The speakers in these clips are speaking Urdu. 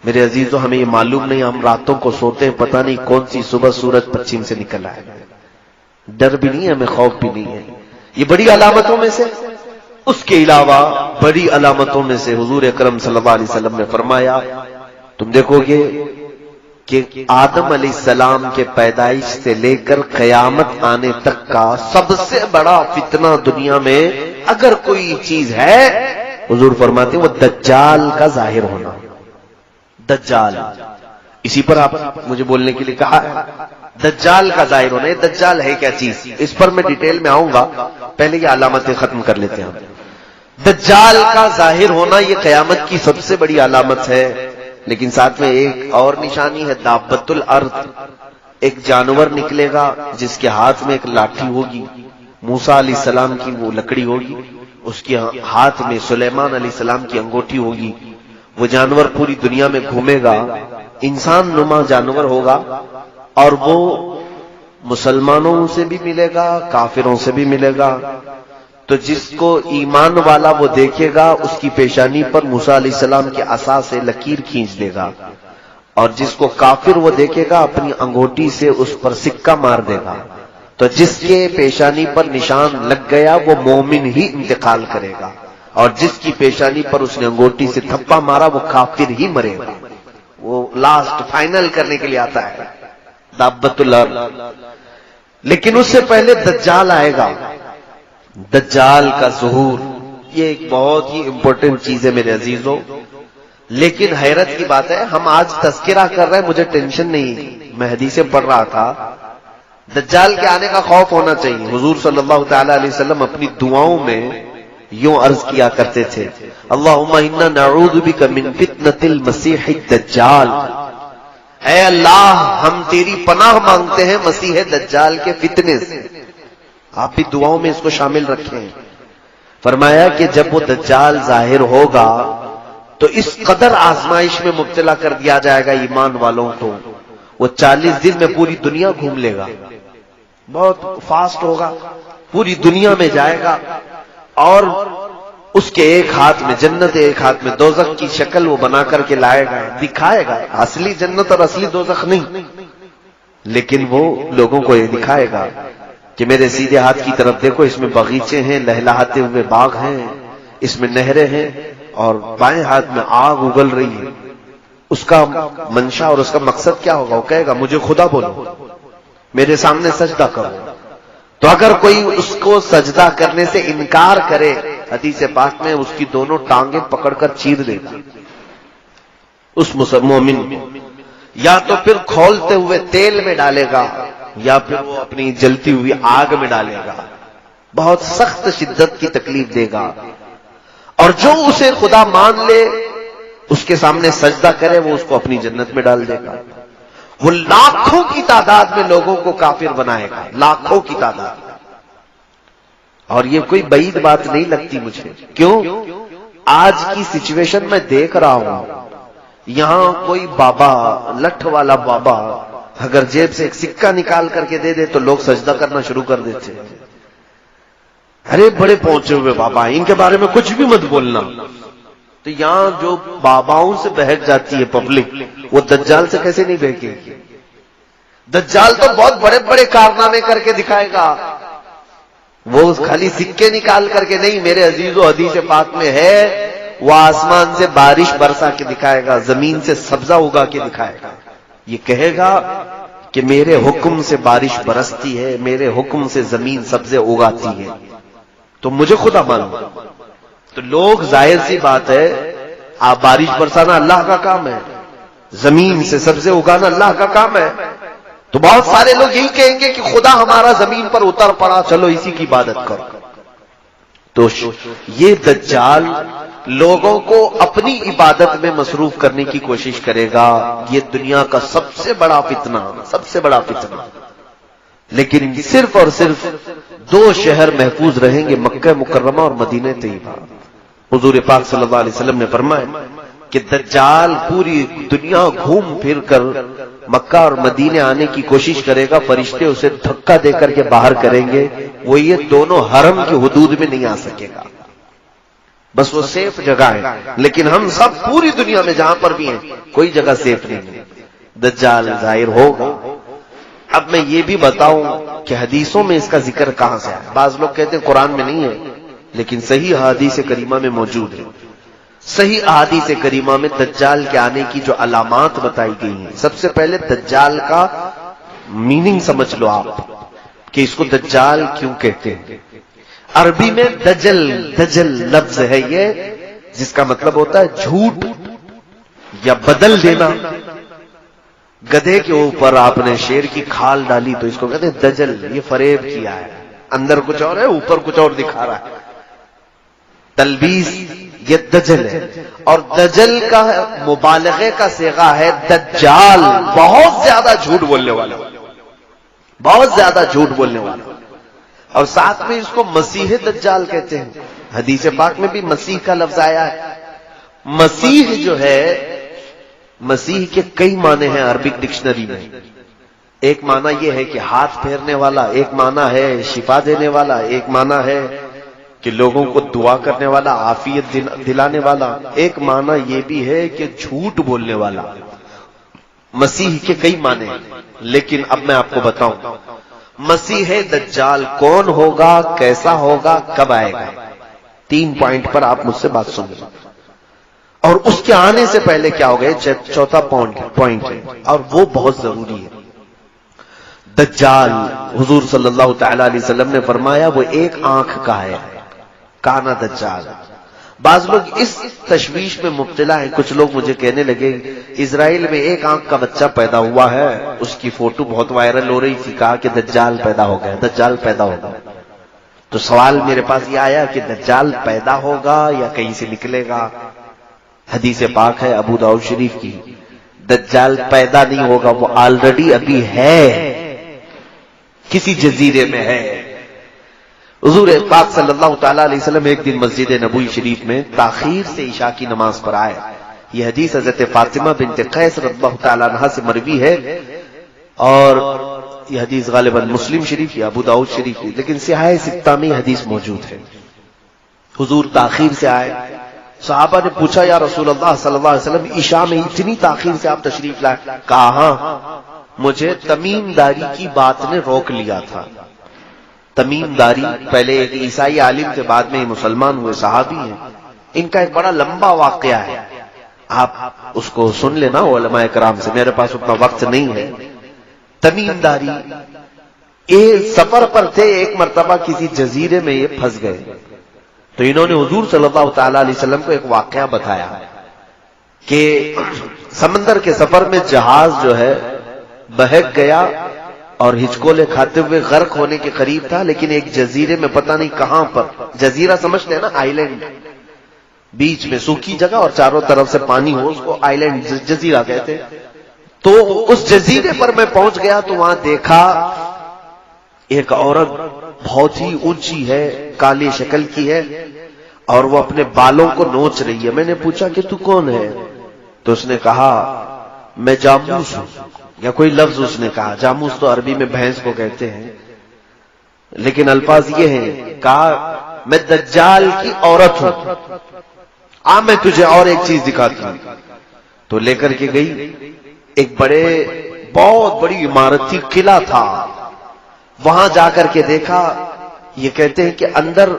میرے عزیزوں ہمیں یہ معلوم نہیں، ہم راتوں کو سوتے ہیں پتہ نہیں کون سی صبح سورج پچھم سے نکل آئے، ڈر بھی نہیں ہے، ہمیں خوف بھی نہیں ہے. یہ بڑی علامتوں میں سے. اس کے علاوہ بڑی علامتوں میں سے حضور اکرم صلی اللہ علیہ وسلم نے فرمایا، تم دیکھو گے کہ آدم علیہ السلام کے پیدائش سے لے کر قیامت آنے تک کا سب سے بڑا فتنہ دنیا میں اگر کوئی چیز ہے، حضور فرماتے ہیں وہ دجال کا ظاہر ہونا. دجال، اسی پر آپ مجھے بولنے کے لیے کہا ہے، دجال کا ظاہر ہونا. یہ دجال ہے کیا چیز، اس پر میں ڈیٹیل میں آؤں گا، پہلے یہ علامتیں ختم کر لیتے ہیں. دجال کا ظاہر ہونا یہ قیامت کی سب سے بڑی علامت ہے. لیکن ساتھ میں ایک اور نشانی ہے، دابۃ الارض، ایک جانور نکلے گا جس کے ہاتھ میں ایک لاٹھی ہوگی، موسیٰ علیہ السلام کی وہ لکڑی ہوگی، اس کے ہاتھ میں سلیمان علیہ السلام کی انگوٹھی ہوگی. وہ جانور پوری دنیا میں گھومے گا، انسان نما جانور ہوگا، اور وہ مسلمانوں سے بھی ملے گا، کافروں سے بھی ملے گا. تو جس کو ایمان والا وہ دیکھے گا اس کی پیشانی پر موسیٰ علیہ السلام کے عصا سے لکیر کھینچ دے گا، اور جس کو کافر وہ دیکھے گا اپنی انگوٹھی سے اس پر سکہ مار دے گا. تو جس کے پیشانی پر نشان لگ گیا وہ مومن ہی انتقال کرے گا، اور جس کی پیشانی پر اس نے انگوٹھی سے تھپا مارا وہ کافر ہی مرے گا. وہ لاسٹ فائنل کرنے کے لیے آتا ہے دابۃ الارض. لیکن اس سے پہلے دجال آئے گا. دجال کا ظہور یہ ایک بہت ہی امپورٹنٹ چیز ہے میرے عزیزوں. لیکن حیرت کی بات ہے، ہم آج تذکرہ کر رہے ہیں، مجھے ٹینشن نہیں، میں حدیثیں پڑھ رہا تھا. دجال کے آنے کا خوف ہونا چاہیے. حضور صلی اللہ تعالی علیہ وسلم اپنی دعاؤں میں یوں عرض کیا کرتے تھے، اللہم انا نعوذ بک من فتنۃ المسیح الدجال. اے اللہ ہم تیری پناہ مانگتے ہیں مسیح دجال کے فتنے سے. آپ بھی دعاؤں میں اس کو شامل رکھیں. فرمایا کہ جب وہ دجال ظاہر ہوگا تو اس قدر آزمائش میں مبتلا کر دیا جائے گا ایمان والوں کو، وہ 40 دن میں پوری دنیا گھوم لے گا، بہت فاسٹ ہوگا، پوری دنیا میں جائے گا، اور اس کے ایک ہاتھ میں جنت ایک ہاتھ میں دوزخ کی شکل وہ بنا کر کے لائے گا، دکھائے گا. اصلی جنت اور اصلی دوزخ نہیں، لیکن وہ لوگوں کو یہ دکھائے گا کہ میرے سیدھے ہاتھ کی طرف دیکھو، اس میں باغیچے ہیں، لہلہاتے ہوئے باغ ہیں، اس میں نہریں ہیں، اور بائیں ہاتھ میں آگ اگل رہی ہے. اس کا منشا اور اس کا مقصد کیا ہوگا؟ وہ کہے گا مجھے خدا بولو، میرے سامنے سجدہ کرو. تو اگر کوئی اس کو سجدہ کرنے سے انکار کرے، حدیث پاک میں اس کی دونوں ٹانگیں پکڑ کر چیر دے گا اس مومن میں، یا تو پھر کھولتے ہوئے تیل میں ڈالے گا، یا پھر وہ اپنی جلتی ہوئی آگ میں ڈالے گا، بہت سخت شدت کی تکلیف دے گا. اور جو اسے خدا مان لے، اس کے سامنے سجدہ کرے، وہ اس کو اپنی جنت میں ڈال دے گا. وہ لاکھوں کی تعداد میں لوگوں کو کافر بنائے گا، لاکھوں کی تعداد. اور یہ کوئی بعید بات نہیں لگتی مجھے. کیوں؟ آج کی سچویشن میں دیکھ رہا ہوں، یہاں کوئی بابا، لٹھ والا بابا اگر جیب سے ایک سکہ نکال کر کے دے دے تو لوگ سجدہ کرنا شروع کر دیتے. ارے بڑے پہنچے ہوئے بابا، ان کے بارے میں کچھ بھی مت بولنا. تو یہاں جو باباؤں سے بہک جاتی ہے پبلک، وہ دجال سے کیسے نہیں بہکے گی؟ دجال تو بہت بڑے بڑے کارنامے کر کے دکھائے گا، وہ خالی سکے نکال کر کے نہیں. میرے عزیزو حدیث پاک میں ہے، وہ آسمان سے بارش برسا کے دکھائے گا، زمین سے سبزہ اگا کے دکھائے گا. یہ کہے گا کہ میرے حکم سے بارش برستی ہے، میرے حکم سے زمین سبزے اگاتی ہے، تو مجھے خدا مانو. تو لوگ ظاہر سی بات ہے، آپ بارش برسانا اللہ کا کام ہے، زمین سے سبزے اگانا اللہ کا کام ہے. تو بہت سارے لوگ یہی کہیں گے کہ خدا ہمارا زمین پر اتر پڑا، چلو اسی کی عبادت کرو. تو یہ دجال لوگوں کو اپنی عبادت میں مصروف کرنے کی کوشش کرے گا. یہ دنیا کا سب سے بڑا فتنہ، سب سے بڑا فتنہ. لیکن صرف اور صرف 2 شہر محفوظ رہیں گے، مکہ مکرمہ اور مدینہ طیبہ. حضور پاک صلی اللہ علیہ وسلم نے فرمایا کہ دجال پوری دنیا گھوم پھر کر مکہ اور مدینے آنے کی کوشش کرے گا، فرشتے اسے دھکا دے کر کے باہر کریں گے، وہ یہ دونوں حرم کی حدود میں نہیں آ سکے گا. بس وہ سیف جگہ ہے، لیکن ہم سب پوری دنیا میں جہاں پر بھی ہیں کوئی جگہ سیف نہیں ہے، دجال ظاہر ہوگا۔ اب میں یہ بھی بتاؤں کہ حدیثوں میں اس کا ذکر کہاں سے ہے۔ بعض لوگ کہتے ہیں قرآن میں نہیں ہے، لیکن صحیح احادیث کریمہ میں موجود ہے۔ صحیح احادیث کریمہ میں دجال کے آنے کی جو علامات بتائی گئی ہیں، سب سے پہلے دجال کا میننگ سمجھ لو آپ کہ اس کو دجال کیوں کہتے ہیں۔ عربی میں دجل لفظ ہے یہ، جس کا مطلب ہوتا ہے جھوٹ یا بدل دینا۔ گدھے کے اوپر آپ نے شیر کی کھال ڈالی تو اس کو کہتے ہیں دجل، یہ فریب کیا ہے، اندر کچھ اور ہے اوپر کچھ اور دکھا رہا ہے، تلبیس، یہ دجل ہے۔ اور دجل کا مبالغے کا صیغہ ہے دجال، بہت زیادہ جھوٹ بولنے والا، بہت زیادہ جھوٹ بولنے والا۔ اور ساتھ میں اس کو مسیح دجال کہتے ہیں، حدیث پاک میں بھی مسیح کا لفظ آیا ہے۔ مسیح جو ہے، مسیح کے کئی معنی ہیں عربک ڈکشنری میں۔ ایک معنی یہ ہے کہ ہاتھ پھیرنے والا، ایک معنی ہے شفا دینے والا، ایک معنی ہے کہ لوگوں کو دعا کرنے والا، عافیت دلانے والا، ایک معنی یہ بھی ہے کہ جھوٹ بولنے والا۔ مسیح کے کئی معنی ہیں، لیکن اب میں آپ کو بتاؤں مسیح دجال کون ہوگا، کیسا ہوگا، کب آئے گا۔ 3 پوائنٹ پر آپ مجھ سے بات سنیں، اور اس کے آنے سے پہلے کیا ہو گئے، چوتھا پوائنٹ ہے اور وہ بہت ضروری ہے۔ دجال، حضور صلی اللہ تعالی علیہ وسلم نے فرمایا وہ ایک آنکھ کا ہے، کانا دجال۔ بعض لوگ اس تشویش میں مبتلا ہیں، کچھ لوگ مجھے کہنے لگے اسرائیل میں ایک آنکھ کا بچہ پیدا ہوا ہے، اس کی فوٹو بہت وائرل ہو رہی تھی، کہا کہ دجال پیدا ہو گیا، دجال پیدا ہوگا۔ تو سوال میرے پاس یہ آیا کہ دجال پیدا ہوگا یا کہیں سے نکلے گا؟ حدیث پاک ہے ابو داؤد شریف کی، دجال پیدا نہیں ہوگا، وہ آلریڈی ابھی ہے، کسی جزیرے میں ہے۔ حضور پاک صلی اللہ تعالی علیہ وسلم ایک دن مسجد نبوی شریف میں تاخیر سے عشاء کی نماز پر آئے۔ یہ حدیث حضرت فاطمہ بنت قیس رضی اللہ تعالی عنہا سے مروی ہے، اور یہ حدیث غالباً مسلم شریف یا ابو داؤد شریف کی، لیکن سیاہ ستہ میں حدیث موجود ہے۔ حضور تاخیر سے آئے، صحابہ نے پوچھا یا رسول اللہ صلی اللہ علیہ وسلم عشاء میں اتنی تاخیر سے آپ تشریف لائے؟ کہا ہاں، مجھے تمیم داری کی بات نے روک لیا تھا۔ تمیم داری پہلے ایک عیسائی عالم تھے، بعد میں مسلمان ہوئے، صحابی ہیں، ان کا ایک بڑا لمبا واقعہ ہے، آپ اس کو سن لینا علماء کرام سے، میرے پاس اتنا وقت نہیں ہے۔ تمیم داری ایک سفر پر تھے، ایک مرتبہ کسی جزیرے میں یہ پھنس گئے، تو انہوں نے حضور صلی اللہ تعالی علیہ وسلم کو ایک واقعہ بتایا کہ سمندر کے سفر میں جہاز جو ہے بہک گیا اور ہچکولے کھاتے ہوئے غرق ہونے کے قریب تھا، لیکن ایک جزیرے میں پتہ نہیں کہاں پر، جزیرہ سمجھتے ہیں نا، آئی لینڈ، بیچ میں سوکھی جگہ اور چاروں طرف سے پانی ہو، اس کو آئی لینڈ جزیرہ کہتے ہیں۔ تو اس جزیرے پر میں پہنچ گیا تو وہاں دیکھا ایک عورت بہت ہی اونچی ہے، کالی شکل کی ہے، اور وہ اپنے بالوں کو نوچ رہی ہے۔ میں نے پوچھا کہ تو کون ہے؟ تو اس نے کہا میں جاموس ہوں، یا کوئی لفظ اس نے کہا، جاموس تو عربی میں بھینس کو کہتے ہیں، لیکن الفاظ یہ ہیں، کہا میں دجال کی عورت ہوں، میں تجھے اور ایک چیز دکھاتی ہوں۔ تو لے کر کے گئی، ایک بہت بڑی عمارت تھی، قلعہ تھا، وہاں جا کر کے دیکھا، یہ کہتے ہیں کہ اندر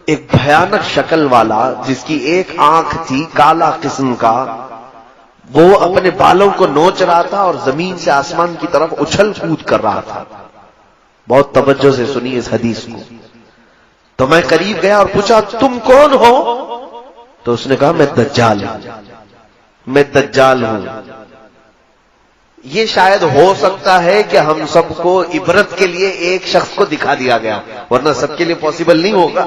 ایک بھیانک شکل والا جس کی ایک آنکھ تھی، کالا قسم کا، وہ اپنے بالوں کو نوچ رہا تھا اور زمین سے آسمان کی طرف اچھل کود کر رہا تھا۔ بہت توجہ سے سنیے اس حدیث کو۔ تو میں قریب گیا اور پوچھا تم کون ہو؟ تو اس نے کہا میں دجال ہوں، میں دجال ہوں۔ یہ شاید ہو سکتا ہے کہ ہم سب کو عبرت کے لیے ایک شخص کو دکھا دیا گیا، ورنہ سب کے لیے پاسبل نہیں ہوگا۔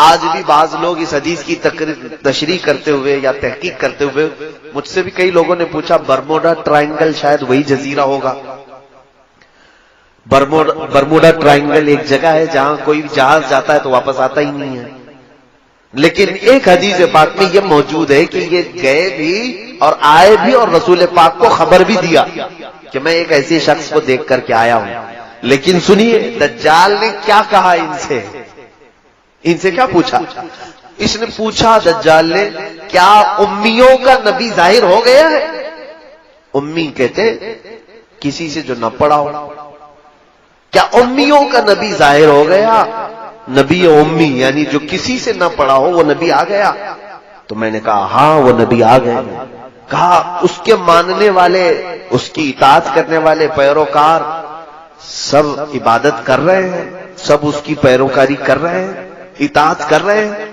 آج بھی بعض لوگ اس حدیث کی تشریح کرتے ہوئے یا تحقیق کرتے ہوئے، مجھ سے بھی کئی لوگوں نے پوچھا برموڈا ٹرائنگل شاید وہی جزیرہ ہوگا۔ برموڈا ٹرائنگل ایک جگہ ہے جہاں کوئی جہاز جاتا ہے تو واپس آتا ہی نہیں ہے، لیکن ایک حدیث پاک میں یہ موجود ہے کہ یہ گئے بھی اور آئے بھی، اور رسول پاک کو خبر بھی دیا کہ میں ایک ایسے شخص کو دیکھ کر کے آیا ہوں۔ لیکن سنیے دجال نے کیا کہا ان سے کیا پوچھا؟ اس نے پوچھا دجال نے کیا امیوں کا نبی ظاہر ہو گیا ہے؟ امی کہتے کسی سے جو نہ پڑھا ہو. کیا امیوں کا نبی ظاہر ہو گیا؟ نبی امی یعنی جو کسی سے نہ پڑھا ہو وہ نبی آ گیا؟ تو میں نے کہا ہاں وہ نبی آ گئے. کہا اس کے ماننے والے، اس کی اطاعت کرنے والے پیروکار سب عبادت کر رہے ہیں، سب اس کی پیروکاری کر رہے ہیں، اطاعت کر رہے ہیں؟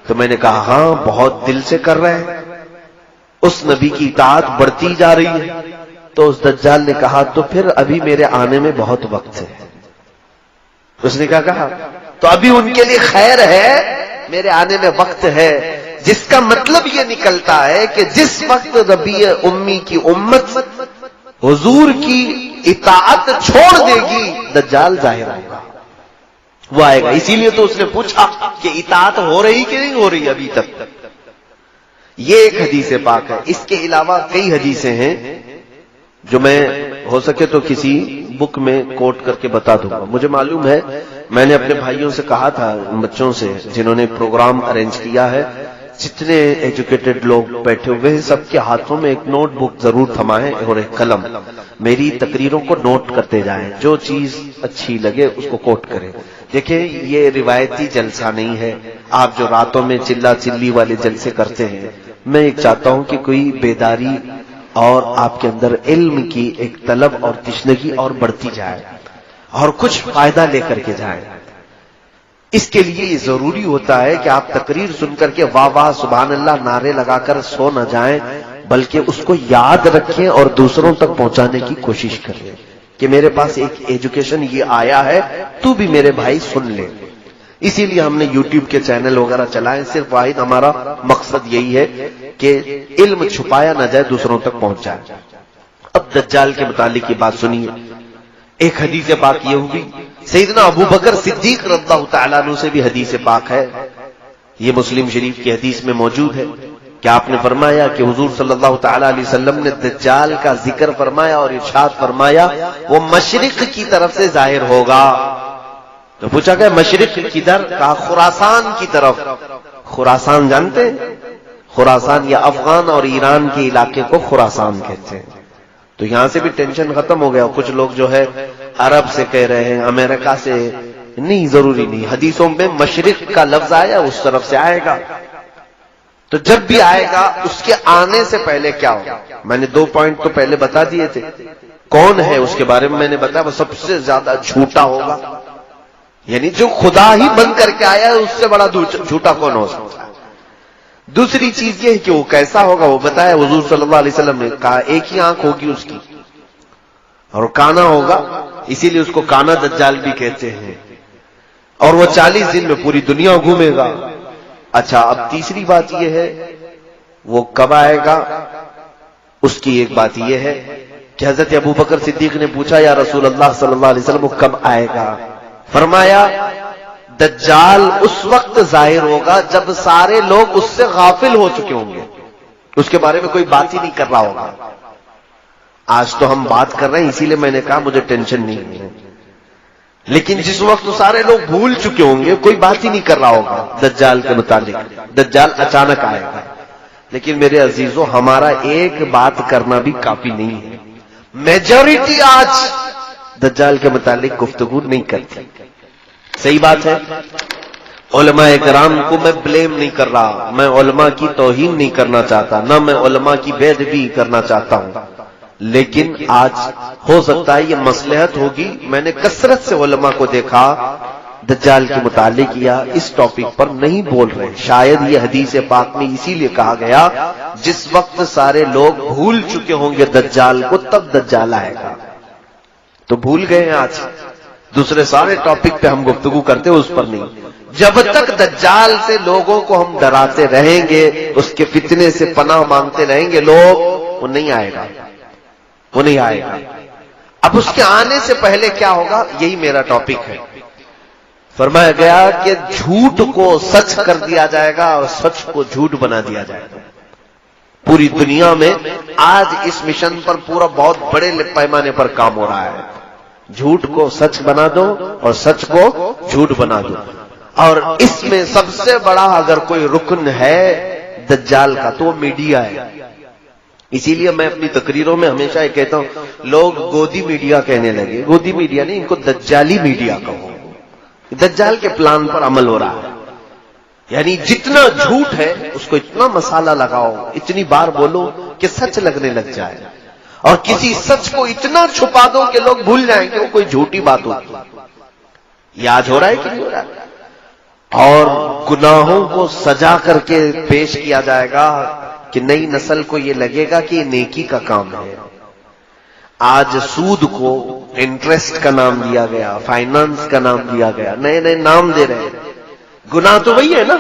تو میں نے کہا ہاں بہت دل سے کر رہے ہیں، اس نبی کی اطاعت بڑھتی جا رہی ہے. تو اس دجال نے کہا تو پھر ابھی میرے آنے میں بہت وقت ہے. اس نے کیا کہا؟ تو ابھی ان کے لیے خیر ہے، میرے آنے میں وقت ہے. جس کا مطلب یہ نکلتا ہے کہ جس وقت نبی امی کی امت حضور کی اطاعت چھوڑ دے گی دجال ظاہر ہوگا، وہ آئے گا. اسی لیے تو اس نے پوچھا کہ اطاعت ہو رہی کہ نہیں ہو رہی ابھی تک. یہ ایک حدیث پاک ہے. اس کے علاوہ کئی حدیثیں ہیں جو میں ہو سکے تو کسی بک میں کوٹ کر کے بتا دوں گا. مجھے معلوم ہے میں نے اپنے بھائیوں سے کہا تھا، بچوں سے جنہوں نے پروگرام ارینج کیا ہے، جتنے ایجوکیٹڈ لوگ بیٹھے ہوئے ہیں سب کے ہاتھوں میں ایک نوٹ بک ضرور تھمائیں اور ایک قلم. میری تقریروں کو نوٹ کرتے جائیں، جو چیز اچھی لگے اس کو کوٹ کریں. دیکھیں یہ روایتی جلسہ نہیں ہے، آپ جو راتوں میں چلا چلی والے جلسے کرتے ہیں. میں ایک چاہتا ہوں کہ کوئی بیداری اور آپ کے اندر علم کی ایک طلب اور تشنگی اور بڑھتی جائے اور کچھ فائدہ لے کر کے جائیں. اس کے لیے یہ ضروری ہوتا ہے کہ آپ تقریر سن کر کے واہ واہ سبحان اللہ نعرے لگا کر سو نہ جائیں، بلکہ اس کو یاد رکھیں اور دوسروں تک پہنچانے کی کوشش کریں کہ میرے پاس ایک ایجوکیشن یہ آیا ہے، تو بھی میرے بھائی سن لے. اسی لیے ہم نے یوٹیوب کے چینل وغیرہ چلائے. صرف واحد ہمارا مقصد یہی ہے کہ علم چھپایا نہ جائے، دوسروں تک پہنچ جائے. اب دجال کے متعلق کی بات سنیے. ایک حدیث پاک یہ ہوگی، سیدنا ابو بکر صدیق رضی اللہ تعالیٰ عنہ سے بھی حدیث پاک ہے. یہ مسلم شریف کی حدیث میں موجود ہے کہ آپ نے فرمایا کہ حضور صلی اللہ تعالیٰ علیہ وسلم نے دجال کا ذکر فرمایا اور ارشاد فرمایا وہ مشرق کی طرف سے ظاہر ہوگا. تو پوچھا گیا مشرق کدھر؟ کہا خراسان کی طرف. خراسان جانتے ہیں؟ خراسان یا افغان اور ایران کے علاقے کو خراسان کہتے ہیں. تو یہاں سے بھی ٹینشن ختم ہو گیا. کچھ لوگ جو ہے عرب سے کہہ رہے ہیں، امریکہ سے. نہیں، ضروری نہیں. حدیثوں میں مشرق کا لفظ آیا اس طرف سے آئے گا. تو جب بھی آئے گا اس کے آنے سے پہلے کیا ہوگا؟ میں نے 2 پوائنٹ تو پہلے بتا دیے تھے. کون ہے اس کے بارے میں نے بتایا، وہ سب سے زیادہ جھوٹا ہوگا. یعنی جو خدا ہی بن کر کے آیا ہے اس سے بڑا جھوٹا کون ہو سکتا ہے. دوسری چیز یہ ہے کہ وہ کیسا ہوگا، وہ بتایا حضور صلی اللہ علیہ وسلم نے. کہا ایک ہی آنکھ ہوگی اس کی اور کانا ہوگا، اسی لیے اس کو کانا دجال بھی کہتے ہیں. اور وہ 40 دن میں پوری دنیا گھومے گا. اچھا، اب تیسری بات یہ ہے وہ کب آئے گا. اس کی ایک بات یہ ہے کہ حضرت ابو بکر صدیق نے پوچھا یا رسول اللہ صلی اللہ علیہ وسلم وہ کب آئے گا؟ فرمایا دجال اس وقت ظاہر ہوگا جب سارے لوگ اس سے غافل ہو چکے ہوں گے، اس کے بارے میں کوئی بات ہی نہیں کر رہا ہوگا. آج تو ہم بات کر رہے ہیں، اسی لیے میں نے کہا مجھے ٹینشن نہیں ہے. لیکن جس وقت سارے لوگ بھول چکے ہوں گے، کوئی بات ہی نہیں کر رہا ہوگا دجال کے متعلق. دجال اچانک آئے گا. لیکن میرے عزیزوں ہمارا ایک بات کرنا بھی کافی نہیں ہے. میجورٹی آج دجال کے متعلق گفتگو نہیں کرتی. صحیح بات ہے. علماء کرام کو میں بلیم نہیں کر رہا، میں علماء کی توہین نہیں کرنا چاہتا، نہ میں علماء کی بے ادبی کرنا چاہتا ہوں. لیکن آج ہو سکتا ہے یہ مصلحت ہوگی. میں نے کثرت سے علماء کو دیکھا دجال کے متعلق یا اس ٹاپک پر نہیں بول رہے. شاید یہ حدیث پاک میں اسی لیے کہا گیا جس وقت سارے لوگ بھول چکے ہوں گے دجال کو تب دجال آئے گا. تو بھول گئے ہیں آج. دوسرے سارے ٹاپک پہ ہم گفتگو کرتے اس پر نہیں. جب تک دجال سے لوگوں کو ہم ڈراتے رہیں گے، اس کے فتنے سے پناہ مانگتے رہیں گے لوگ، وہ نہیں آئے گا، وہ نہیں آئے گا. اب اس کے آنے سے پہلے کیا ہوگا، یہی میرا ٹاپک ہے. فرمایا گیا کہ جھوٹ کو سچ کر دیا جائے گا اور سچ کو جھوٹ بنا دیا جائے گا. پوری دنیا میں آج اس مشن پر پورا بہت بڑے پیمانے پر کام ہو رہا ہے. جھوٹ کو سچ بنا دو اور سچ کو جھوٹ بنا دو. اور اس میں سب سے بڑا اگر کوئی رکن ہے دجال کا تو وہ میڈیا ہے. اسی لیے میں اپنی تقریروں میں ہمیشہ یہ کہتا ہوں، لوگ گودی میڈیا کہنے لگے. گودی میڈیا نہیں، ان کو دجالی میڈیا کہو. دجال کے پلان پر عمل ہو رہا ہے. یعنی جتنا جھوٹ ہے اس کو اتنا مسالہ لگاؤ، اتنی بار بولو کہ سچ لگنے لگ جائے، اور کسی سچ کو اتنا چھپا دو کہ لوگ بھول جائیں کہ وہ کوئی جھوٹی بات ہوتی. یہ آج ہو رہا ہے کہ نہیں ہو رہا ہے؟ اور گناہوں کو سجا کر کے پیش کیا جائے گا کہ نئی نسل کو یہ لگے گا کہ یہ نیکی کا کام ہے. آج سود کو انٹرسٹ کا نام دیا گیا، فائنانس کا نام دیا گیا، نئے نئے نام دے رہے ہیں. گناہ تو وہی ہے نا.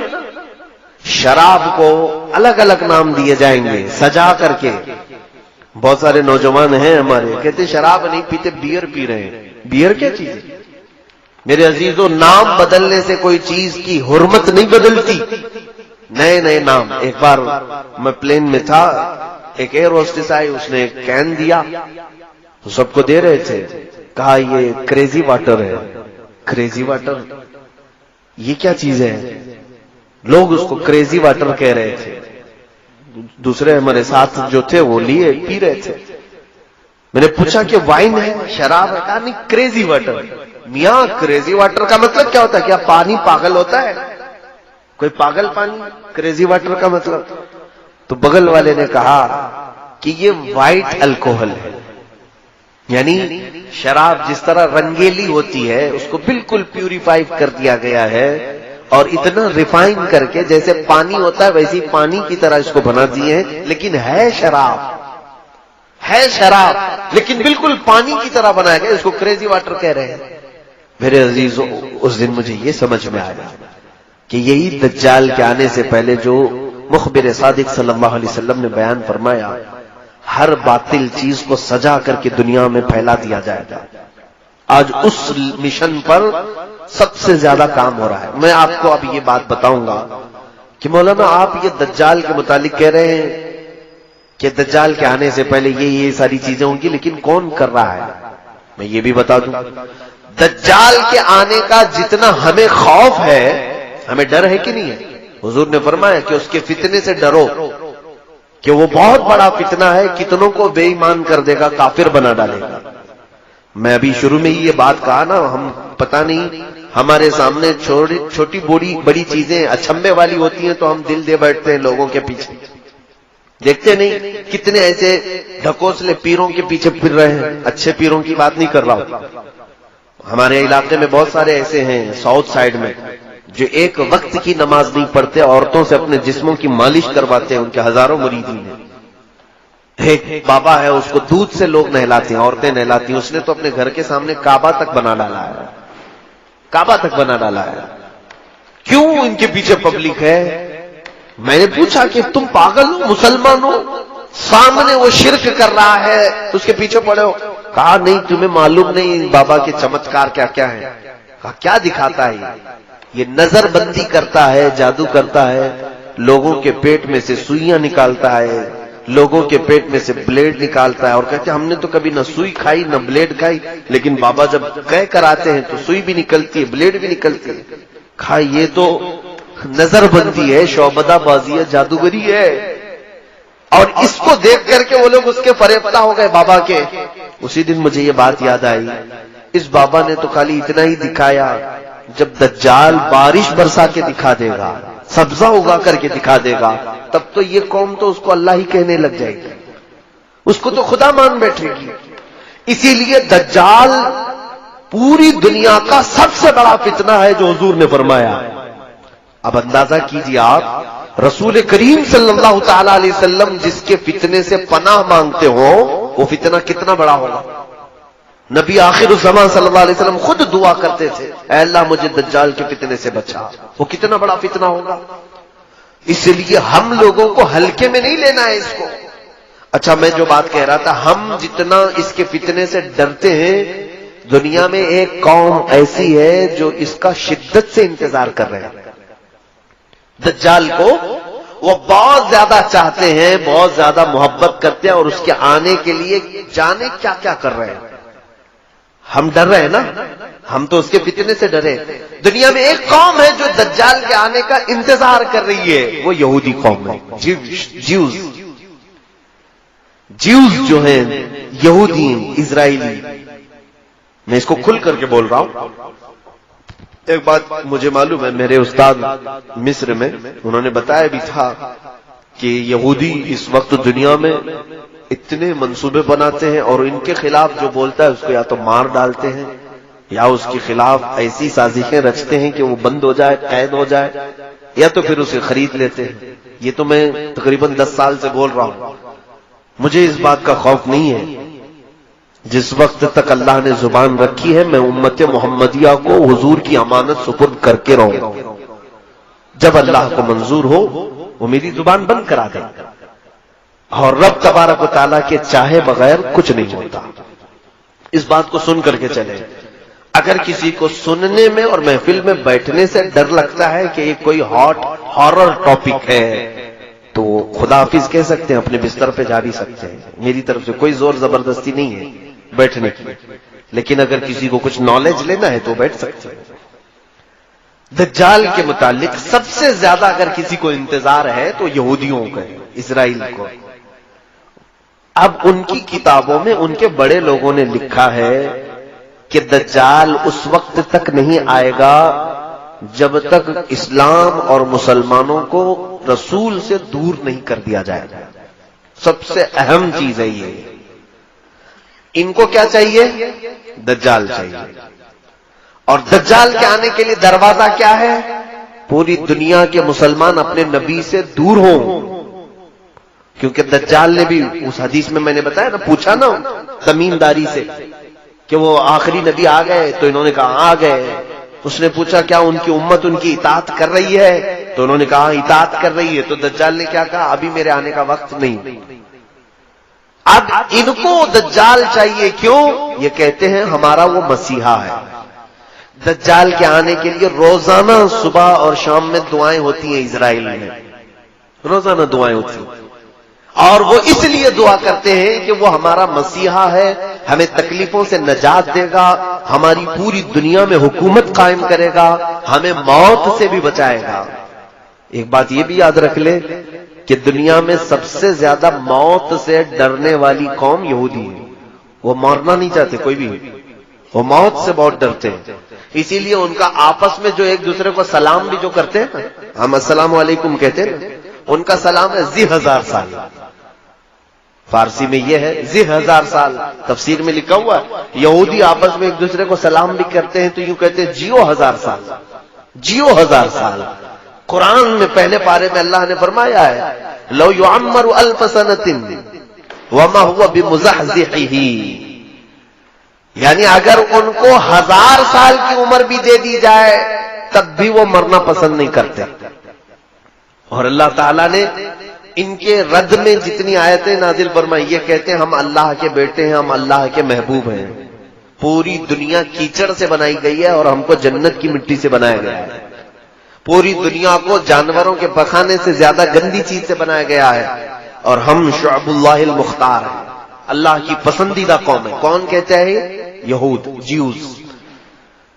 شراب کو الگ الگ نام دیے جائیں گے سجا کر کے. بہت سارے نوجوان ہیں ہمارے کہتے شراب نہیں پیتے، بیئر پی رہے ہیں. بیئر کیا چیز ہے میرے عزیزوں؟ نام بدلنے سے کوئی چیز کی حرمت نہیں بدلتی. نئے نئے نام. ایک بار میں پلین میں تھا، ایک ایئر ہوسٹس آئی، اس نے ایک کین دیا تو سب کو دے رہے تھے. کہا یہ کریزی واٹر ہے. کریزی واٹر یہ کیا چیز ہے؟ لوگ اس کو کریزی واٹر کہہ رہے تھے. دوسرے ہمارے ساتھ جو تھے وہ لیے پی رہے تھے. میں نے پوچھا کہ وائن ہے، شراب ہے؟ کہا نہیں، کریزی واٹر. میاں کریزی واٹر کا مطلب کیا ہوتا ہے؟ کیا پانی پاگل ہوتا ہے؟ کوئی پاگل پانی؟ کریزی واٹر کا مطلب؟ تو بغل والے نے کہا کہ یہ وائٹ الکوہل ہے. یعنی شراب جس طرح رنگیلی ہوتی ہے اس کو بالکل پیوریفائی کر دیا گیا ہے، اور اتنا ریفائن کر کے جیسے پانی ہوتا ہے ویسی پانی کی طرح اس کو بنا دیے ہیں. لیکن ہے شراب، ہے شراب لیکن بالکل پانی کی طرح بنایا گیا. اس کو کریزی واٹر کہہ رہے ہیں. میرے عزیزوں، اس دن مجھے یہ سمجھ میں آیا کہ یہی دجال کے آنے سے پہلے جو مخبر صادق صلی اللہ علیہ وسلم نے بیان فرمایا، ہر باطل چیز کو سجا کر کے دنیا میں پھیلا دیا جائے گا. آج اس مشن پر سب سے زیادہ کام ہو رہا ہے. میں آپ کو اب یہ بات بتاؤں گا کہ مولانا آپ یہ دجال کے متعلق کہہ رہے ہیں کہ دجال کے آنے سے پہلے یہ ساری چیزیں ہوں گی، لیکن کون کر رہا ہے؟ میں یہ بھی بتا دوں، دجال کے آنے کا جتنا ہمیں خوف ہے، ہمیں ڈر ہے کہ نہیں ہے؟ حضور نے فرمایا کہ اس کے فتنے سے ڈرو کہ وہ بہت بڑا فتنہ ہے، کتنوں کو بے ایمان کر دے گا، کافر بنا ڈالے گا. میں ابھی شروع میں ہی یہ بات کہا نا، ہم پتہ نہیں ہمارے سامنے چھوٹی بڑی چیزیں اچھمبے والی ہوتی ہیں تو ہم دل دے بیٹھتے ہیں لوگوں کے پیچھے. دیکھتے نہیں کتنے ایسے ڈھکوسلے پیروں کے پیچھے پھر رہے ہیں. اچھے پیروں کی بات نہیں کر رہا ہوں. ہمارے علاقے میں بہت سارے ایسے ہیں ساؤتھ سائڈ میں جو ایک وقت کی نماز نہیں پڑھتے، عورتوں سے اپنے جسموں کی مالش کرواتے ہیں. ان کے ہزاروں مریدین ہیں. ایک بابا ہے، اس کو دودھ سے لوگ نہلاتے ہیں، عورتیں نہلاتی ہیں. اس نے تو اپنے گھر کے سامنے کعبہ تک بنا ڈالا ہے. کعبہ تک بنا ڈالا ہے. کیوں ان کے پیچھے پبلک ہے؟ میں نے پوچھا کہ تم پاگل ہو، مسلمان ہو، سامنے وہ شرک کر رہا ہے اس کے پیچھے پڑے ہو؟ کہا نہیں، تمہیں معلوم نہیں بابا کے چمتکار کیا کیا ہے. کہا کیا دکھاتا ہے؟ یہ نظر بندی کرتا ہے، جادو کرتا ہے، لوگوں کے پیٹ میں سے سوئیاں نکالتا ہے، لوگوں کے پیٹ میں سے بلیڈ نکالتا ہے. اور کہتے ہیں ہم نے تو کبھی نہ سوئی کھائی نہ بلیڈ کھائی، لیکن بابا جب کہہ کر آتے ہیں تو سوئی بھی نکلتی ہے، بلیڈ بھی نکلتی ہے. کہا یہ تو نظر بندی ہے، شعبدہ بازی ہے، جادوگری ہے. اور اس کو دیکھ کر کے وہ لوگ اس کے فریفتہ ہو گئے بابا کے. اسی دن مجھے یہ بات یاد آئی، اس بابا نے تو خالی اتنا ہی دکھایا، جب دجال بارش برسا کے دکھا دے گا، سبزہ اگا کر کے دکھا دے گا، تب تو یہ قوم تو اس کو اللہ ہی کہنے لگ جائے گی، اس کو تو خدا مان بیٹھے گی. اسی لیے دجال پوری دنیا کا سب سے بڑا فتنہ ہے جو حضور نے فرمایا. اب اندازہ کیجیے آپ، رسول کریم صلی اللہ تعالی علیہ وسلم جس کے فتنے سے پناہ مانگتے ہو، وہ فتنہ کتنا بڑا ہوگا. نبی آخر الزمان صلی اللہ علیہ وسلم خود دعا کرتے تھے، اے اللہ مجھے دجال کے فتنے سے بچا. وہ کتنا بڑا فتنہ ہوگا. اس لیے ہم لوگوں کو ہلکے میں نہیں لینا ہے اس کو. اچھا، میں جو بات کہہ رہا تھا، ہم جتنا اس کے فتنے سے ڈرتے ہیں، دنیا میں ایک قوم ایسی ہے جو اس کا شدت سے انتظار کر رہے ہیں. دجال کو وہ بہت زیادہ چاہتے ہیں، بہت زیادہ محبت کرتے ہیں، اور اس کے آنے کے لیے جانے کیا کیا کر رہے ہیں. ہم ڈر رہے ہیں نا، ہم تو اس کے فتنے سے ڈرے. دنیا میں ایک قوم ہے جو دجال کے آنے کا انتظار کر رہی ہے، وہ یہودی قوم ہے. جیوز جو ہیں، یہودی اسرائیلی. میں اس کو کھل کر کے بول رہا ہوں. ایک بات مجھے معلوم ہے، میرے استاد مصر میں انہوں نے بتایا بھی تھا کہ یہودی اس وقت دنیا میں اتنے منصوبے بناتے ہیں اور ان کے خلاف جو بولتا ہے اس کو یا تو مار ڈالتے ہیں یا اس کے خلاف ایسی سازشیں رچتے ہیں کہ وہ بند ہو جائے، قید ہو جائے، یا تو پھر اسے خرید لیتے ہیں. یہ تو میں تقریباً 10 سال سے بول رہا ہوں. مجھے اس بات کا خوف نہیں ہے. جس وقت تک اللہ نے زبان رکھی ہے میں امت محمدیہ کو حضور کی امانت سپرد کر کے رہوں گا. جب اللہ کو منظور ہو وہ میری زبان بند کرا دے، اور رب تبارک و تعالیٰ کے چاہے بغیر کچھ نہیں ہوتا. اس بات کو سن کر کے چلے. اگر کسی کو سننے میں اور محفل میں بیٹھنے سے ڈر لگتا ہے کہ یہ کوئی ہاٹ ہارر ٹاپک ہے تو خدا حافظ کہہ سکتے ہیں، اپنے بستر پہ جا بھی سکتے ہیں. میری طرف سے کوئی زور زبردستی نہیں ہے بیٹھنے کی. لیکن اگر کسی کو کچھ نالج لینا ہے تو بیٹھ سکتے ہیں. دجال کے متعلق سب سے زیادہ اگر کسی کو انتظار ہے تو یہودیوں کا ہے، اسرائیل کو. اب ان کی کتابوں میں ان کے بڑے لوگوں نے لکھا ہے کہ دجال اس وقت تک نہیں آئے گا جب تک اسلام اور مسلمانوں کو رسول سے دور نہیں کر دیا جائے گا. سب سے اہم چیز ہے یہ. ان کو کیا چاہیے؟ دجال چاہیے. اور دجال کے آنے کے لیے دروازہ کیا ہے؟ پوری دنیا کے مسلمان اپنے نبی سے دور ہوں. کیونکہ دجال نے بھی اس حدیث میں نے بتایا نا، پوچھا نا تمیم داری سے کہ وہ آخری نبی آ گئے تو انہوں نے کہا آ گئے. اس نے پوچھا کیا ان کی امت ان کی اطاعت کر رہی ہے؟ تو انہوں نے کہا اطاعت کر رہی ہے. تو دجال نے کیا کہا؟ ابھی میرے آنے کا وقت نہیں. اب ان کو دجال چاہیے. کیوں؟ یہ کہتے ہیں ہمارا وہ مسیحا ہے. دجال کے آنے کے لیے روزانہ صبح اور شام میں دعائیں ہوتی ہیں اسرائیل میں، روزانہ دعائیں ہوتی ہیں. اور وہ اس لیے دعا کرتے ہیں کہ وہ ہمارا مسیحا ہے، ہمیں تکلیفوں سے نجات دے گا، ہماری پوری دنیا میں حکومت قائم کرے گا، ہمیں موت سے بھی بچائے گا. ایک بات یہ بھی یاد رکھ لے کہ دنیا میں سب سے زیادہ موت سے ڈرنے والی قوم یہودی ہے. وہ مرنا نہیں چاہتے کوئی بھی، وہ موت سے بہت ڈرتے ہیں. اسی لیے ان کا آپس میں جو ایک دوسرے کو سلام بھی جو کرتے ہیں، ہم السلام علیکم کہتے ہیں، ان کا سلام ہے ذی 1000 سال. فارسی میں یہ ہے ذی 1000 سال. تفسیر میں لکھا ہوا ہے یہودی آپس میں ایک دوسرے کو سلام بھی کرتے ہیں تو یوں کہتے ہیں جیو 1000 سال، جیو 1000 سال. قرآن میں پہلے پارے میں اللہ نے فرمایا ہے لو یعمر 1000 سنۃ وما هو بمزحزحہ، یعنی اگر ان کو 1000 سال کی عمر بھی دے دی جائے تب بھی وہ مرنا پسند نہیں کرتے. اور اللہ تعالیٰ نے ان کے رد میں جتنی آیتیں نازل فرمائی، یہ کہتے ہیں ہم اللہ کے بیٹے ہیں، ہم اللہ کے محبوب ہیں. پوری دنیا کیچڑ سے بنائی گئی ہے اور ہم کو جنت کی مٹی سے بنایا گیا ہے. پوری دنیا کو جانوروں کے پخانے سے زیادہ گندی چیز سے بنایا گیا ہے، اور ہم شعب اللہ المختار ہیں، اللہ کی پسندیدہ قوم ہے. کون کہتا ہے؟ یہود، جیوز.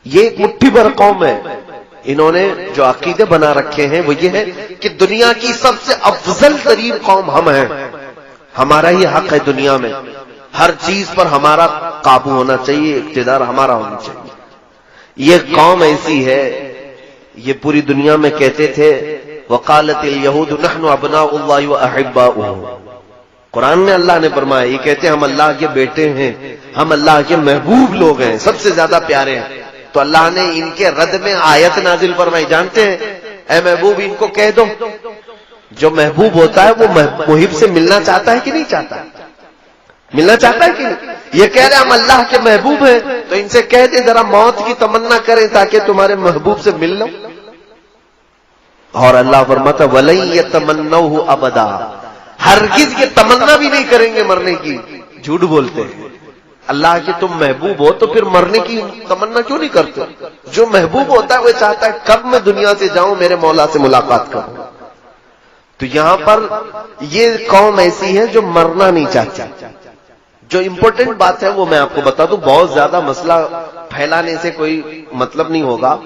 یہ ایک مٹھی بھر قوم ہے. انہوں نے جو عقیدے بنا رکھے ہیں وہ یہ ہے کہ دنیا کی سب سے افضل ترین قوم ہم ہیں، ہمارا ہی حق ہے دنیا میں، ہر چیز پر ہمارا قابو ہونا چاہیے، اقتدار ہمارا ہونا چاہیے. یہ قوم ایسی ہے، یہ پوری دنیا میں کہتے تھے وقالت الیہود نحن ابناء اللہ واحباؤہ. قرآن میں اللہ نے فرمایا یہ کہتے ہیں ہم اللہ کے بیٹے ہیں، ہم اللہ کے محبوب لوگ ہیں، سب سے زیادہ پیارے ہیں. تو اللہ نے ان کے رد میں آیت نازل فرمائی، جانتے ہیں اے محبوب ان کو کہہ دو جو محبوب ہوتا ہے وہ محب سے ملنا چاہتا ہے کہ نہیں چاہتا؟ ملنا چاہتا ہے کہ نہیں؟ یہ کہہ رہے ہم اللہ کے محبوب ہیں تو ان سے کہہ دیں ذرا موت کی تمنا کریں تاکہ تمہارے محبوب سے مل لو. اور اللہ فرماتا وَلَن يَتَمَنَّوْهُ أَبَدًا، ہرگز یہ تمنا بھی نہیں کریں گے مرنے کی. جھوٹ بولتے ہیں. اللہ کے تم محبوب ہو تو پھر مرنے کی تمنا کیوں نہیں کرتے؟ جو محبوب ہوتا ہے وہ چاہتا ہے کب میں دنیا سے جاؤں میرے مولا سے ملاقات کروں. تو یہاں پر یہ قوم ایسی ہے جو مرنا نہیں چاہتی. جو امپورٹنٹ بات ہے وہ میں آپ کو بتا دوں، بہت زیادہ مسئلہ پھیلانے سے کوئی مطلب نہیں ہوگا،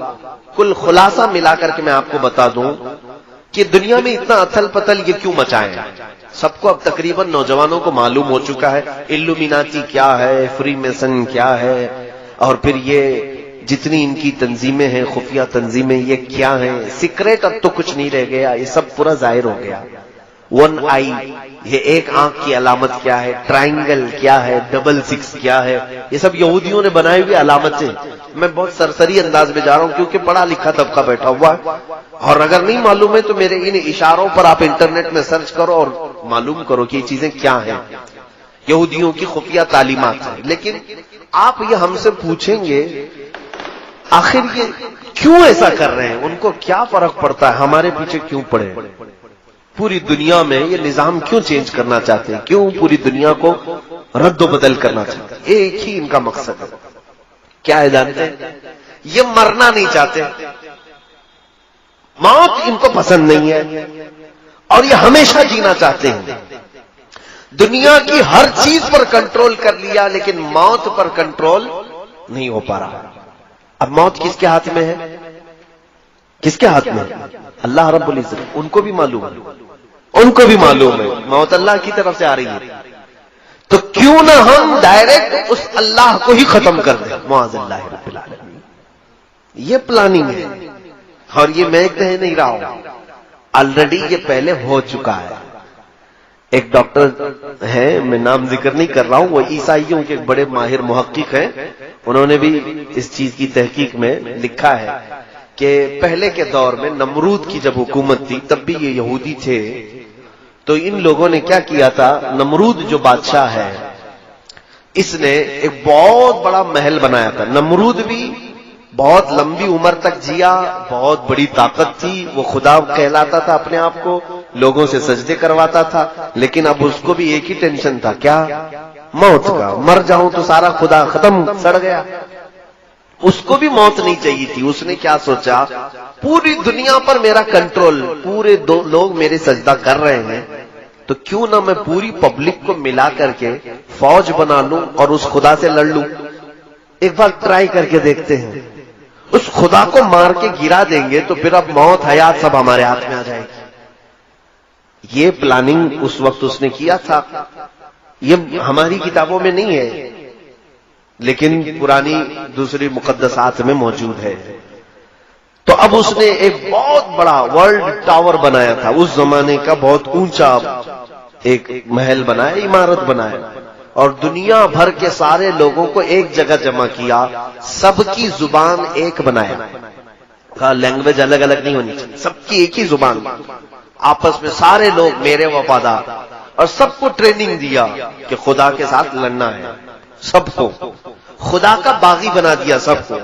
کل خلاصہ ملا کر کے میں آپ کو بتا دوں کہ دنیا میں اتنا اتھل پتل یہ کیوں مچائیں؟ سب کو اب تقریباً نوجوانوں کو معلوم ہو چکا ہے الومیناتی کیا ہے، فری میسن کیا ہے، اور پھر یہ جتنی ان کی تنظیمیں ہیں، خفیہ تنظیمیں، یہ کیا ہیں، سیکریٹ اب تو کچھ نہیں رہ گیا، یہ سب پورا ظاہر ہو گیا۔ 1 آئی، یہ ایک آنکھ کی علامت کیا ہے، ٹرائنگل کیا ہے، 66 کیا ہے، یہ سب یہودیوں نے بنائی ہوئی علامتیں۔ میں بہت سرسری انداز میں جا رہا ہوں کیونکہ پڑھا لکھا طبقہ بیٹھا ہوا ہے، اور اگر نہیں معلوم ہے تو میرے ان اشاروں پر آپ انٹرنیٹ میں سرچ کرو اور معلوم کرو کہ یہ چیزیں کیا ہیں، یہودیوں کی خفیہ تعلیمات ہیں۔ لیکن آپ یہ ہم سے پوچھیں گے آخر یہ کیوں ایسا کر رہے ہیں، ان کو کیا فرق پڑتا ہے، ہمارے پیچھے کیوں پڑے، پوری دنیا میں یہ نظام کیوں چینج کرنا چاہتے ہیں، کیوں پوری دنیا کو رد و بدل کرنا چاہتے ہیں؟ ایک ہی ان کا مقصد ہے، کیا ہے جانتے ہیں؟ یہ مرنا نہیں چاہتے، موت ان کو پسند نہیں ہے، اور یہ ہمیشہ جینا چاہتے ہیں۔ دنیا کی ہر چیز پر کنٹرول کر لیا لیکن موت پر کنٹرول نہیں ہو پا رہا۔ اب موت کس کے ہاتھ میں ہے؟ کس کے ہاتھ میں؟ اللہ رب العزت۔ ان کو بھی معلوم ہے، ان کو بھی معلوم ہے موت اللہ کی طرف سے آ رہی ہے، تو کیوں نہ ہم ڈائریکٹ اس اللہ کو ہی ختم کر دیں، معاذ اللہ رب العالمین۔ یہ پلاننگ ہے، اور یہ میں کہہ نہیں رہا ہوں، آلریڈی یہ پہلے ہو چکا ہے۔ ایک ڈاکٹر ہیں، میں نام ذکر نہیں کر رہا ہوں، وہ عیسائیوں کے ایک بڑے ماہر محقق ہیں، انہوں نے بھی اس چیز کی تحقیق میں لکھا ہے کہ پہلے کے دور میں نمرود کی جب حکومت تھی تب بھی یہ یہودی تھے، تو ان لوگوں نے کیا کیا تھا، نمرود جو بادشاہ ہے اس نے ایک بہت بڑا محل بنایا تھا۔ نمرود بھی بہت لمبی عمر تک جیا، بہت بڑی طاقت تھی، وہ خدا کہلاتا تھا اپنے آپ کو، لوگوں سے سجدے کرواتا تھا، لیکن اب اس کو بھی ایک ہی ٹینشن تھا، کیا؟ موت کا، مر جاؤں تو سارا خدا ختم، سڑ گیا۔ اس کو بھی موت نہیں چاہیے تھی، اس نے کیا سوچا، پوری دنیا پر میرا کنٹرول، پورے لوگ میرے سجدہ کر رہے ہیں، تو کیوں نہ میں پوری پبلک کو ملا کر کے فوج بنا لوں اور اس خدا سے لڑ لوں۔ ایک بار ٹرائی کر کے دیکھتے ہیں، اس خدا کو مار کے گرا دیں گے تو پھر اب موت حیات سب ہمارے ہاتھ میں آ جائے گی۔ یہ پلاننگ اس وقت اس نے کیا تھا، یہ ہماری کتابوں میں نہیں ہے لیکن پرانی دوسری مقدسات میں موجود ہے۔ تو اب اس نے ایک بہت بڑا ورلڈ ٹاور بنایا تھا، اس زمانے کا بہت اونچا ایک محل بنایا، عمارت بنایا، اور دنیا بھر کے سارے لوگوں کو ایک جگہ جمع کیا، سب کی زبان ایک بنایا، کہا لینگویج الگ الگ نہیں ہونی چاہیے، سب کی ایک ہی زبان، آپس میں سارے لوگ میرے وفادار، اور سب کو ٹریننگ دیا کہ خدا کے ساتھ لڑنا ہے، سب کو خدا کا باغی بنا دیا سب کو،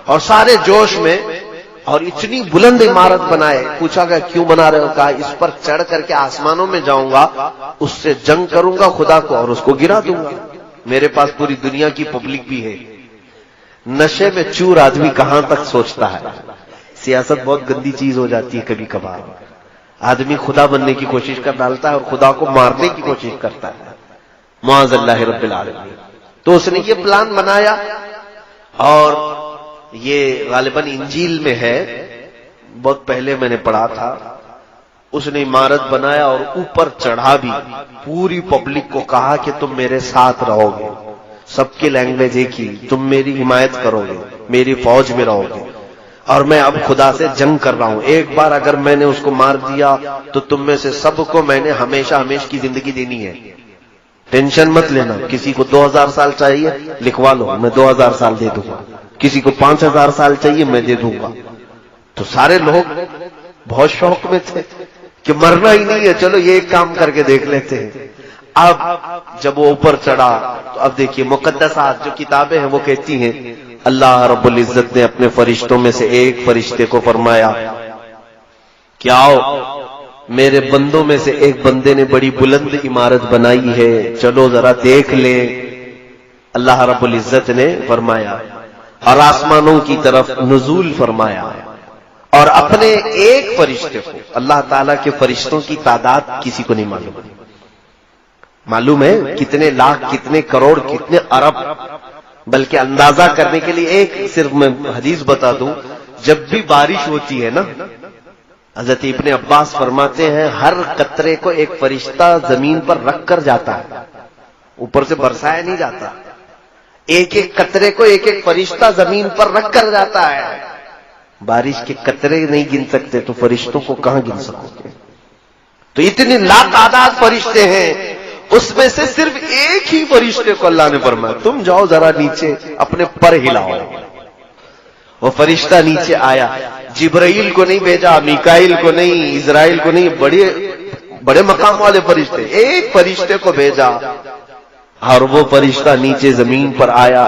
اور سارے جوش میں، اور اتنی بلند عمارت بنائے۔ پوچھا گیا کیوں بنا رہے ہو، کہا اس پر چڑھ کر کے آسمانوں میں جاؤں گا، اس سے جنگ کروں گا خدا کو اور اس کو گرا دوں گا، میرے پاس پوری دنیا کی پبلک بھی ہے۔ نشے میں چور آدمی کہاں تک سوچتا ہے، سیاست بہت گندی چیز ہو جاتی ہے کبھی کبھار، آدمی خدا بننے کی کوشش کر ڈالتا ہے اور خدا کو مارنے کی کوشش کرتا ہے، معاذ اللہ رب العالمین۔ تو اس نے یہ پلان بنایا، اور یہ غالباً انجیل میں ہے، بہت پہلے میں نے پڑھا تھا، اس نے عمارت بنایا اور اوپر چڑھا بھی، پوری پبلک کو کہا کہ تم میرے ساتھ رہو گے، سب کی لینگویج ایک ہی، تم میری حمایت کرو گے، میری فوج میں رہو گے، اور میں اب خدا سے جنگ کر رہا ہوں، ایک بار اگر میں نے اس کو مار دیا تو تم میں سے سب کو میں نے ہمیشہ ہمیشہ کی زندگی دینی ہے، ٹینشن مت لینا، کسی کو 2000 سال چاہیے لکھوا لو، میں 2000 سال دے دوں گا، کسی کو 5000 سال چاہیے میں دے دوں گا۔ تو سارے لوگ بہت شوق میں تھے کہ مرنا ہی نہیں ہے، چلو یہ ایک کام کر کے دیکھ لیتے ہیں۔ اب جب وہ اوپر چڑھا تو اب دیکھیے مقدسات جو کتابیں ہیں وہ کہتی ہیں اللہ رب العزت نے اپنے فرشتوں میں سے ایک فرشتے کو فرمایا کہ آؤ، میرے بندوں میں سے ایک بندے نے بڑی بلند عمارت بنائی ہے، چلو ذرا دیکھ لیں۔ اللہ رب العزت نے فرمایا اور آسمانوں کی طرف نزول فرمایا، اور اپنے ایک فرشتے کو، اللہ تعالیٰ کے فرشتوں کی تعداد کسی کو نہیں معلوم، معلوم ہے کتنے لاکھ، کتنے کروڑ، کتنے ارب. بلکہ اندازہ کرنے کے لیے ایک صرف میں حدیث بتا دوں، جب بھی بارش ہوتی ہے نا، حضرت ابن عباس فرماتے ہیں ہر قطرے کو ایک فرشتہ زمین پر رکھ کر جاتا ہے، اوپر سے برسایا نہیں جاتا. ایک ایک قطرے کو ایک ایک فرشتہ زمین پر رکھ کر جاتا ہے. بارش کے قطرے نہیں گن سکتے تو فرشتوں کو کہاں گن سکو گے؟ تو اتنے لاتعداد فرشتے ہیں، اس میں سے صرف ایک ہی فرشتے کو اللہ نے فرمایا تم جاؤ ذرا نیچے اپنے پر ہلاؤ. وہ فرشتہ نیچے آیا، جبرائیل کو نہیں بھیجا، میکائیل کو نہیں، اسرائیل کو نہیں، بڑے مقام والے فرشتے، ایک فرشتے کو بھیجا. اور وہ فرشتہ نیچے زمین پر آیا،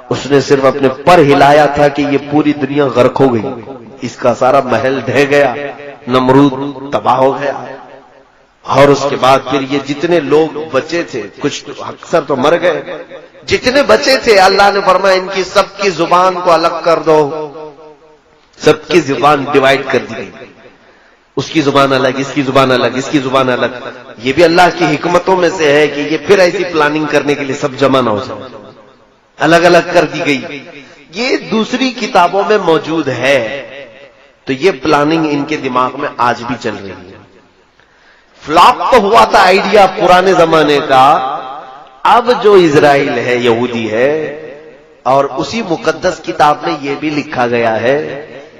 اس نے صرف اپنے پر ہلایا تھا کہ یہ پوری دنیا غرق ہو گئی، اس کا سارا محل ڈھہ گیا، نمرود تباہ ہو گیا. اور اس کے بعد پھر یہ جتنے لوگ بچے تھے، کچھ اکثر تو مر گئے، جتنے بچے تھے اللہ نے فرمایا ان کی سب کی زبان کو الگ کر دو. سب کی زبان ڈیوائیڈ کر دی گئی، اس کی زبان الگ، اس کی زبان الگ، اس کی زبان الگ. یہ بھی اللہ کی حکمتوں میں سے ہے کہ یہ پھر ایسی پلاننگ کرنے کے لیے سب جمع نہ ہو جائے، الگ الگ کر دی گئی. یہ دوسری کتابوں میں موجود ہے، تو یہ پلاننگ ان کے دماغ میں آج بھی چل رہی ہے. فلاپ تو ہوا تھا آئیڈیا پرانے زمانے کا، اب جو اسرائیل ہے، یہودی ہے، اور اسی مقدس کتاب میں یہ بھی لکھا گیا ہے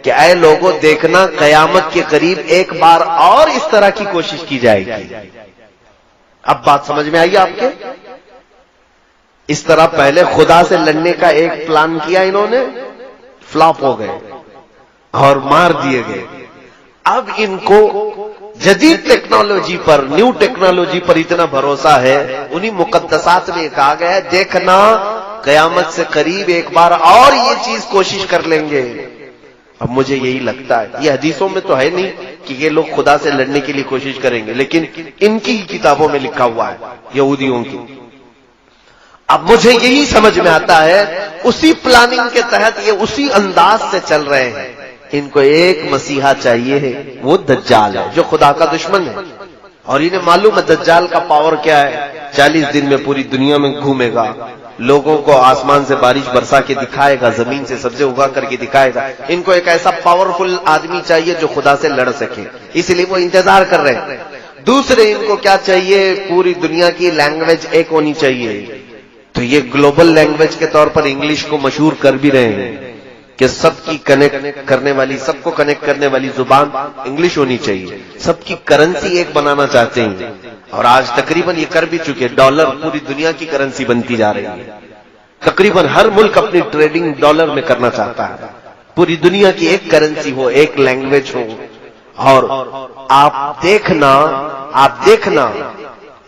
کہ اے لوگوں دیکھنا قیامت کے قریب ایک بار اور اس طرح کی کوشش کی جائے گی. اب بات سمجھ میں آئی آپ کے؟ اس طرح پہلے خدا سے لڑنے کا ایک پلان کیا انہوں نے، فلاپ ہو گئے اور مار دیے گئے. اب ان کو جدید ٹیکنالوجی پر، نیو ٹیکنالوجی پر اتنا بھروسہ ہے، انہی مقدسات میں کہا گیا ہے دیکھنا قیامت سے قریب ایک بار اور یہ چیز کوشش کر لیں گے. اب مجھے یہی لگتا ہے، یہ حدیثوں میں تو ہے نہیں کہ یہ لوگ خدا سے لڑنے کے لیے کوشش کریں گے، لیکن ان کی کتابوں میں لکھا ہوا ہے، یہودیوں کی. اب مجھے یہی سمجھ میں آتا ہے اسی پلاننگ کے تحت یہ اسی انداز سے چل رہے ہیں. ان کو ایک مسیحا چاہیے ہے، وہ دجال ہے جو خدا کا دشمن ہے، اور انہیں معلوم ہے دجال کا پاور کیا ہے. 40 دن میں پوری دنیا میں گھومے گا، لوگوں کو آسمان سے بارش برسا کے دکھائے گا، زمین سے سبزے اگا کر کے دکھائے گا. ان کو ایک ایسا پاورفل آدمی چاہیے جو خدا سے لڑ سکے، اس لیے وہ انتظار کر رہے ہیں. دوسرے ان کو کیا چاہیے، پوری دنیا کی لینگویج ایک ہونی چاہیے. تو یہ گلوبل لینگویج کے طور پر انگلش کو مشہور کر بھی رہے ہیں کہ سب کی کنیکٹ کرنے والی، سب کو کنیکٹ کرنے والی زبان انگلش ہونی چاہیے. سب کی کرنسی ایک بنانا چاہتے ہیں، اور آج تقریباً یہ کر بھی چکے. ڈالر پوری دنیا کی کرنسی بنتی جا رہی ہے. تقریباً ہر ملک اپنی ٹریڈنگ ڈالر میں کرنا چاہتا ہے. پوری دنیا کی ایک کرنسی ہو، ایک لینگویج ہو. اور آپ دیکھنا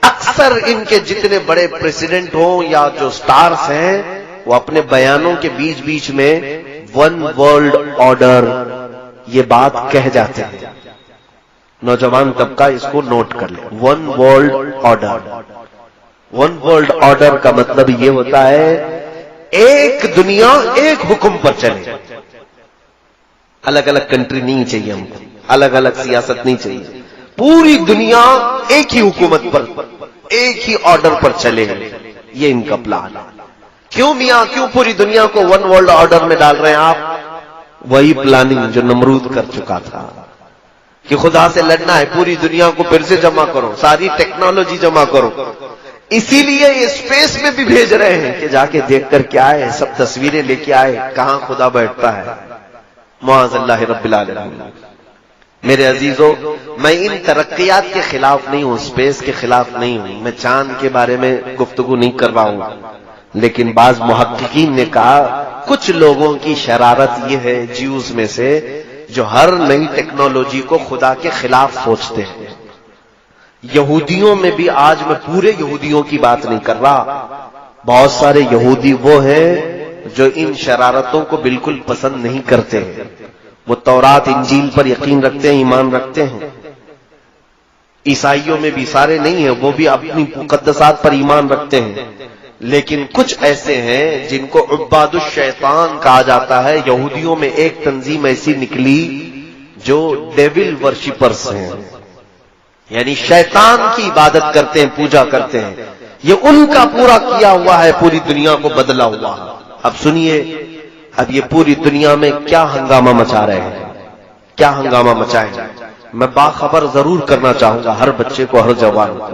اکثر ان کے جتنے بڑے پریزیڈنٹ ہوں یا جو سٹارز ہیں، وہ اپنے بیانوں کے بیچ بیچ میں ون ورلڈ آرڈر یہ بات کہہ جاتے ہیں. نوجوان طبقہ اس کو نوٹ کر لے، one world order. One world order کا مطلب یہ ہوتا ہے ایک دنیا ایک حکم پر چلے. الگ الگ کنٹری نہیں چاہیے ہم کو، الگ الگ سیاست نہیں چاہیے. پوری دنیا ایک ہی حکومت پر، ایک ہی آرڈر پر چلے. یہ ان کا پلان. کیوں میاں، کیوں پوری دنیا کو ون ورلڈ آرڈر میں ڈال رہے ہیں آپ؟ وہی پلاننگ جو نمرود کر چکا تھا کہ خدا سے لڑنا ہے، پوری دنیا کو پھر سے جمع کرو، ساری ٹیکنالوجی جمع کرو. اسی لیے یہ اسپیس میں بھی بھیج رہے ہیں کہ جا کے دیکھ کر کیا ہے، سب تصویریں لے کے آئے کہاں خدا بیٹھتا ہے. معاذ اللہ رب العالمین. میرے عزیزو، میں ان ترقیات کے خلاف نہیں ہوں، اسپیس کے خلاف نہیں ہوں، میں چاند کے بارے میں گفتگو نہیں کر رہا ہوں. لیکن بعض محققین نے کہا کچھ لوگوں کی شرارت یہ ہے جیوز میں سے جو ہر نئی ٹیکنالوجی کو خدا کے خلاف سوچتے ہیں. یہودیوں میں بھی، آج میں پورے یہودیوں کی بات نہیں کر رہا، بہت سارے یہودی وہ ہیں جو ان شرارتوں کو بالکل پسند نہیں کرتے ہیں. وہ تورات انجیل پر یقین رکھتے ہیں، ایمان رکھتے ہیں. عیسائیوں میں بھی سارے نہیں ہیں، وہ بھی اپنی مقدسات پر ایمان رکھتے ہیں. لیکن کچھ ایسے ہیں جن کو عباد الشیطان کہا جاتا ہے. یہودیوں میں ایک تنظیم ایسی نکلی جو ڈیول ورشپرز ہیں. یعنی شیطان کی عبادت کرتے ہیں، پوجا کرتے ہیں، یہ ان کا پورا کیا ہوا ہے، پوری دنیا کو بدلا ہوا ہے۔ اب سنیے، اب یہ پوری دنیا میں کیا ہنگامہ مچا رہے ہیں، کیا ہنگامہ مچائیں گے۔ میں باخبر ضرور کرنا چاہوں گا ہر بچے کو، ہر جوان کو،